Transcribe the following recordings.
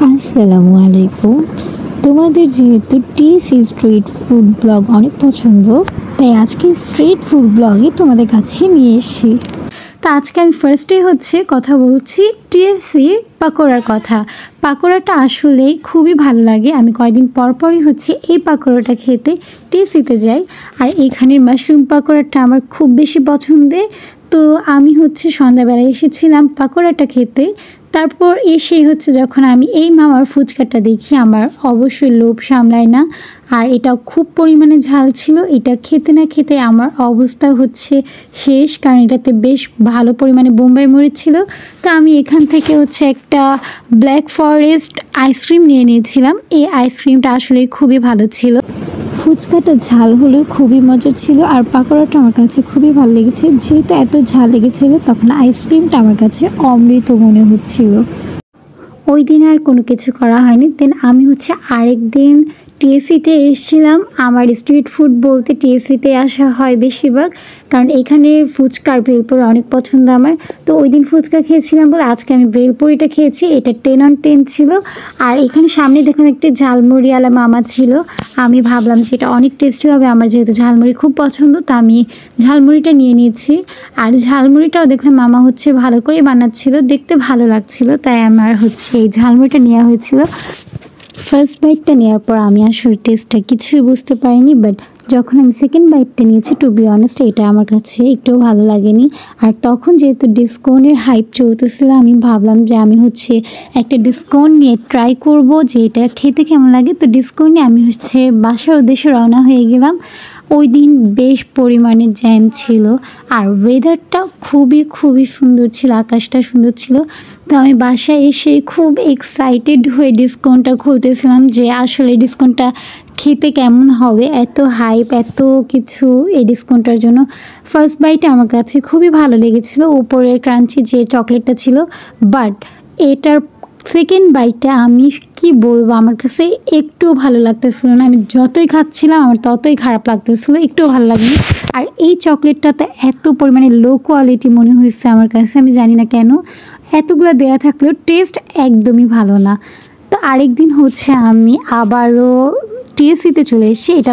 আসসালামু আলাইকুম। তোমাদের যেহেতু টিএসসি স্ট্রিট ফুড ব্লগ অনেক পছন্দ, তাই আজকে স্ট্রিট ফুড ব্লগে তোমাদের কাছে নিয়ে এসেছি। তো আজকে আমি ফার্স্টে কথা বলছি টিএসসির পাকোড়ার কথা। পাকোড়াটা আসলেই খুবই ভালো লাগে। আমি কয়েকদিন পরই এই পাকোড়াটা খেতে টিএসসিতে যাই। আর এখানের মাশরুম পাকোড়াটা আমার খুব বেশি পছন্দের। তো আমি সন্ধ্যাবেলায় এসেছিলাম পাকোড়াটা খেতে। তারপর এসেই যখন আমি এই মামার ফুচকাটা দেখি, আমার অবশ্যই লোভ সামলায় না। আর এটা খুব পরিমাণে ঝাল ছিল। এটা খেতে না খেতে আমার অবস্থা শেষ, কারণ এটাতে বেশ ভালো পরিমাণে বোম্বাই মরিচ ছিল। তো আমি এখান থেকে একটা ব্ল্যাক ফরেস্ট আইসক্রিম নিয়ে নিয়েছিলাম। এই আইসক্রিমটা আসলে খুবই ভালো ছিল। ফুচকাটা ঝাল হলেও খুবই মজা ছিল, আর পাকোড়াটা আমার কাছে খুবই ভালো লেগেছে। যেহেতু এত ঝাল লেগেছিল, তখন আইসক্রিমটা আমার কাছে অমৃত মনে হচ্ছিল। ওই দিন আর কোনো কিছু করা হয়নি। দেন আমি আরেক দিন টিএসসিতে এসেছিলাম। আমার স্ট্রিট ফুড বলতে টিএসসিতে আসা হয় বেশিরভাগ, কারণ এখানের ফুচকার ভেলপুরি অনেক পছন্দ আমার। তো ওই দিন ফুচকা খেয়েছিলাম বলে আজকে আমি ভেলপুরিটা খেয়েছি। এটা 10 on 10 ছিল। আর এখানে সামনে দেখলাম একটি ঝালমুড়িওয়ালা মামা ছিল। আমি ভাবলাম যে এটা অনেক টেস্টি হবে, আমার যেহেতু ঝালমুড়ি খুব পছন্দ, তা আমি ঝালমুড়িটা নিয়ে নিয়েছি। আর ঝালমুড়িটাও দেখলাম মামা ভালো করে বানাচ্ছিল, দেখতে ভালো লাগছিল, তাই আমার এই ঝালমুড়িটা নেওয়া হয়েছিল। ফার্স্ট বাইটটা নেওয়ার পর আমি আসলে টেস্টটা কিছুই বুঝতে পারিনি, বাট যখন আমি সেকেন্ড বাইটটা নিয়েছি, টু বি অনেস্ট এটা আমার কাছে একটুও ভালো লাগেনি। আর তখন যেহেতু ডিসকাউন্টের হাইপ চলতেছিল, আমি ভাবলাম যে আমি একটা ডিসকাউন্ট নিয়ে ট্রাই করব যে এটা খেতে কেমন লাগে। তো ডিসকাউন্ট নিয়ে আমি বাসার উদ্দেশ্যে রওনা হয়ে গেলাম। ওই দিন বেশ পরিমাণে জ্যাম ছিল, আর ওয়েদারটা খুবই সুন্দর ছিল, আকাশটা সুন্দর ছিল। তো আমি বাসায় এসে খুব এক্সাইটেড হয়ে ডিসকাউন্টটা খুলতেছিলাম যে আসলে ডিসকাউন্টটা খেতে কেমন হবে, এত হাইপ, এত কিছু এই ডিসকাউন্টটার জন্য। ফার্স্ট বাইটে আমার কাছে খুবই ভালো লেগেছিলো, উপরে ক্রাঞ্চি যে চকলেটটা ছিল। বাট এটার সেকেন্ড বাইটটা আমি কি বলবো, আমার কাছে একটুও ভালো লাগতেছিল না। আমি যতই খাচ্ছিলাম আমার ততই খারাপ লাগতেছিল, একটুও ভালো লাগেনি। আর এই চকলেটটাতে এত পরিমাণে লো কোয়ালিটি মনে হয়েছে আমার কাছে, আমি জানি না কেন। এতগুলো দেয়া থাকলেও টেস্ট একদমই ভালো না। তো আরেকদিন আমি আবারও টিএসসিতে চলে এসেছি। এটা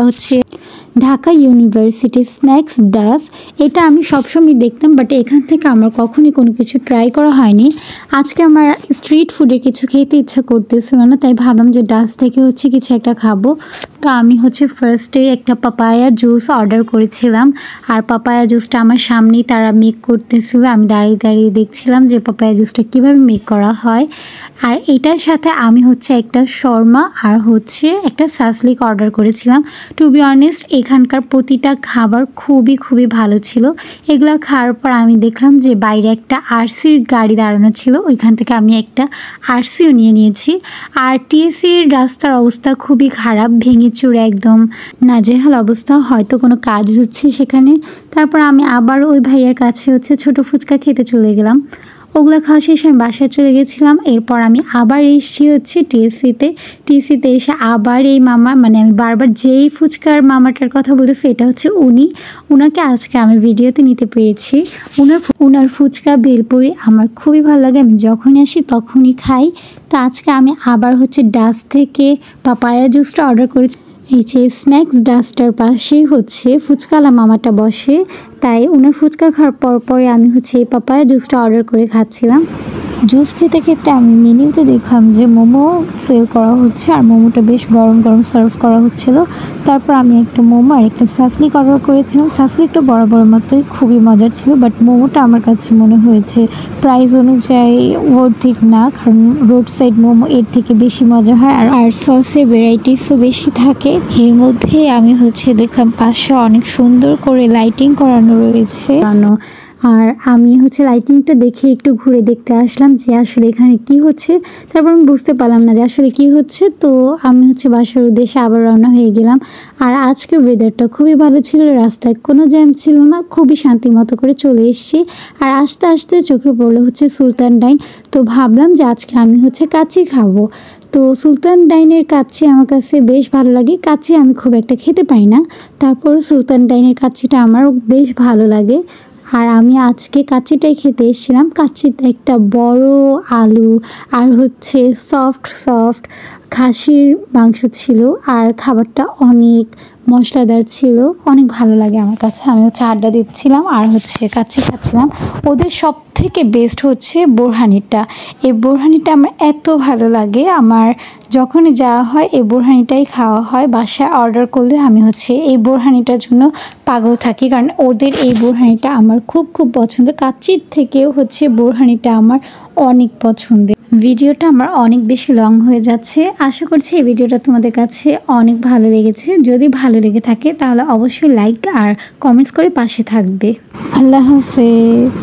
ঢাকা ইউনিভার্সিটি স্ন্যাক্স ডাস। এটা আমি সবসময় দেখতাম, বাট এখান থেকে আমার কখনই কোনো কিছু ট্রাই করা হয়নি। আজকে আমার স্ট্রিট ফুডের কিছু খেতে ইচ্ছা করতেছিল না, তাই ভাবলাম যে ডাস থেকে কিছু একটা খাবো। তো আমি ফার্স্টে একটা পাপায়া জুস অর্ডার করেছিলাম। আর পাপায়া জুসটা আমার সামনেই তারা মেক করতেছিল, আমি দাঁড়িয়ে দাঁড়িয়ে দেখছিলাম যে পাপায়া জুসটা কীভাবে মেক করা হয়। আর এটার সাথে আমি একটা শর্মা আর একটা সাসলিক অর্ডার করেছিলাম। টু বি অনেস্ট এখানকার প্রতিটা খাবার খুবই ভালো ছিল। এগুলো খাওয়ার পর আমি দেখলাম যে বাইরে একটা আরসির গাড়ি দাঁড়ানো ছিল, ওইখান থেকে আমি একটা আরসিও নিয়ে নিয়েছি। আর টিএসসির রাস্তার অবস্থা খুবই খারাপ, ভেঙে চুরে একদম নাজেহাল অবস্থা, হয়তো কোনো কাজ হচ্ছে সেখানে। তারপর আমি আবার ওই ভাইয়ের কাছে ছোটো ফুচকা খেতে চলে গেলাম। ওগুলো খাওয়া শেষে আমি বাসায় চলে গেছিলাম। এরপর আমি আবার এসেছি টিএসসিতে এসে আবার এই মামা, মানে আমি বারবার যেই ফুচকার মামাটার কথা বলতেছি এটা উনাকে আজকে আমি ভিডিওতে নিতে পেরেছি। উনার ফুচকা ভেলপুরি আমার খুবই ভালো লাগে, আমি যখনই আসি তখনই খাই। তো আজকে আমি আবার ডাস থেকে পাপায়া জুসটা অর্ডার করেছি। এই যে স্ন্যাক্স ডাস্টার পাশেই ফুচকালা মামাটা বসে, তাই ওনার ফুচকা খাওয়ার পরে আমি এই পাপায়া জুসটা অর্ডার করে খাচ্ছিলাম। জুস খেতে খেতে আমি মেনুতে দেখলাম যে মোমো সেল করা হচ্ছে, আর মোমোটা বেশ গরম সার্ভ করা হচ্ছিল। তারপর আমি একটা মোমো আর একটা সাসলিক অর্ডার করেছিলাম। সাসলিকটা বড় মতোই খুবই মজার ছিল, বাট মোমোটা আমার কাছে মনে হয়েছে প্রাইস অনুযায়ী ওয়ার্থিট না, কারণ রোড সাইড মোমো এর থেকে বেশি মজা হয়। আর সসের ভ্যারাইটিসও বেশি থাকে। এর মধ্যে আমি দেখলাম পাশে অনেক সুন্দর করে লাইটিং করানো রয়েছে। আর আমি লাইটিংটা দেখে একটু ঘুরে দেখতে আসলাম যে আসলে এখানে কি হচ্ছে। তারপর আমি বুঝতে পারলাম না যে আসলে কি হচ্ছে। তো আমি বাসার উদ্দেশ্যে আবার রওনা হয়ে গেলাম। আর আজকের ওয়েদারটা খুবই ভালো ছিল, রাস্তায় কোনো জ্যাম ছিল না, খুবই শান্তি মতো করে চলে এসেছি। আর আস্তে আস্তে চোখে পড়লো সুলতান ডাইন। তো ভাবলাম যে আজকে আমি কাচ্চি খাবো। তো সুলতান ডাইনের কাচ্চি আমার কাছে বেশ ভালো লাগে। কাচ্চি আমি খুব একটা খেতে পারি না, তারপর সুলতান ডাইনের কাচ্চিটা আমারও বেশ ভালো লাগে। আর আমি আজকে কাচ্চিটাই খেতে এসেছিলাম। কাচ্চিতে একটা বড় আলু আর হচ্ছে সফট খাসির মাংস ছিল, আর খাবারটা অনেক মশলাদার ছিল, অনেক ভালো লাগে আমার কাছে। আমি হচ্ছে আড্ডা দিচ্ছিলাম আর হচ্ছে কাচ্চি খাচ্ছিলাম। ওদের সব থেকে বেস্ট হচ্ছে বোরহানিটা। এই বোরহানিটা আমার এত ভালো লাগে, আমার যখনই যাওয়া হয় এই বোরহানিটাই খাওয়া হয়। বাসায় অর্ডার করলে আমি হচ্ছে এই বোরহানিটার জন্য পাগল থাকি, কারণ ওদের এই বোরহানিটা আমার খুব পছন্দ। কাচ্চির থেকেও হচ্ছে বোরহানিটা আমার অনেক পছন্দের। ভিডিওটা আমার অনেক বেশি লং হয়ে যাচ্ছে। আশা করছি এই ভিডিওটা তোমাদের কাছে অনেক ভালো লেগেছে। যদি ভালো লেগে থাকে তাহলে অবশ্যই লাইক আর কমেন্টস করে পাশে থাকবে। আল্লাহ হাফেজ।